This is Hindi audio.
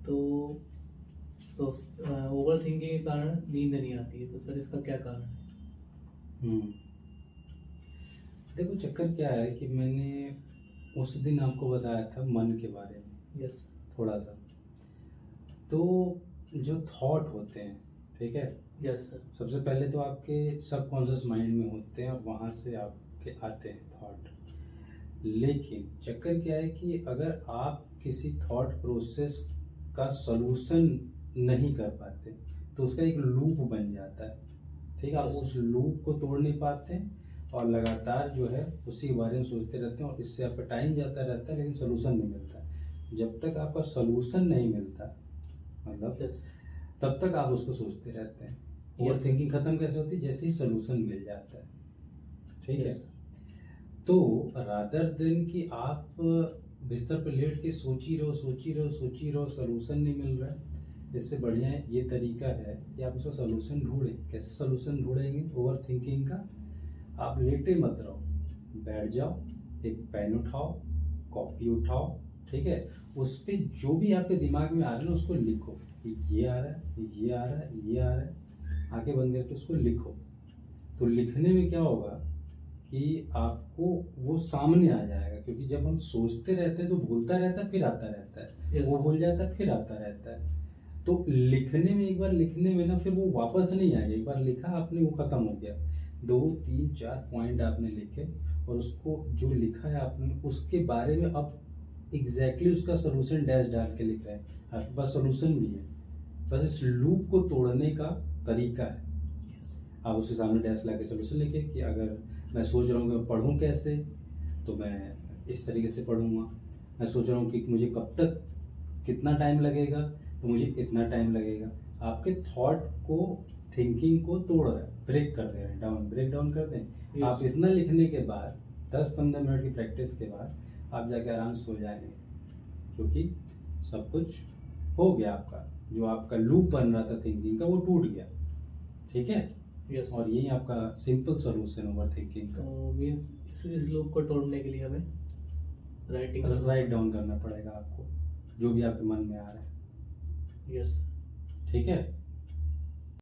तो ओवर थिंकिंग के कारण नींद नहीं आती है, तो सर इसका क्या कारण है? हम्म देखो, चक्कर क्या है कि मैंने उस दिन आपको बताया था मन के बारे में यस थोड़ा सा। तो जो थॉट होते हैं, ठीक है, यस सर। सबसे पहले तो आपके सबकॉन्शियस माइंड में होते हैं और वहाँ से आपके आते हैं थॉट। लेकिन चक्कर क्या है कि अगर आप किसी थॉट प्रोसेस का सलूशन नहीं कर पाते तो उसका एक लूप बन जाता है, ठीक है। आप उस लूप को तोड़ नहीं पाते और लगातार जो है उसी के बारे में सोचते रहते हैं और इससे आपका टाइम जाता रहता है, लेकिन सोल्यूशन नहीं मिलता। जब तक आपका सोल्यूशन नहीं मिलता, मतलब यस तब तक आप उसको सोचते रहते हैं। ओवर थिंकिंग खत्म कैसे होती है? जैसे ही सोल्यूशन मिल जाता है, ठीक है। तो रादर देन कि आप बिस्तर पर लेट के सोच ही रहो सोल्यूशन नहीं मिल रहा है, इससे बढ़िया ये तरीका है कि आप उसका सोल्यूशन ढूंढें। कैसे सोल्यूशन ढूंढेंगे ओवर थिंकिंग का? आप लेटे मत रहो, बैठ जाओ, एक पेन उठाओ, कॉपी उठाओ, ठीक है। उस पर जो भी आपके दिमाग में आ रहा है ना उसको लिखो कि ये आ रहा है, ये आ रहा है, ये आ रहा है। आंखें बंद करके उसको लिखो। तो लिखने में क्या होगा कि आपको वो सामने आ जाएगा, क्योंकि जब हम सोचते रहते हैं तो भूलता रहता है, फिर आता रहता है, वो भूल जाता है, फिर आता रहता है। तो लिखने में, एक बार लिखने में ना फिर वो वापस नहीं आएगा। एक बार लिखा आपने, वो खत्म हो गया। 2 3 4 पॉइंट आपने लिखे और उसको जो लिखा है आपने उसके बारे में अब एग्जैक्टली उसका सोल्यूशन डैश डाल के लिख रहे हैं। आपके पास सोल्यूशन भी है, बस इस लूप को तोड़ने का तरीका है। आप उसके सामने डैश ला के सोल्यूशन लिखिए कि अगर मैं सोच रहा हूँ कि मैं पढ़ूँ कैसे, तो मैं इस तरीके से पढ़ूँगा। मैं सोच रहा हूँ कि मुझे कब तक कितना टाइम लगेगा, तो मुझे इतना टाइम लगेगा। आपके थॉट को, थिंकिंग को तोड़ रहे हैं, ब्रेक कर दे रहे हैं, ब्रेक डाउन कर दें। आप इतना लिखने के बाद 10-15 मिनट की प्रैक्टिस के बाद आप जाके आराम से सो जाएंगे, क्योंकि सब कुछ हो गया। आपका जो आपका लूप बन रहा था थिंकिंग का, वो टूट गया, ठीक है। और यही आपका सिंपल सोल्यूशन ओवर थिंकिंग का। तो मीन्स इस लूप को तोड़ने के लिए हमें राइट डाउन करना पड़ेगा आपको, जो भी आपके मन में आ रहा है। यस ठीक है।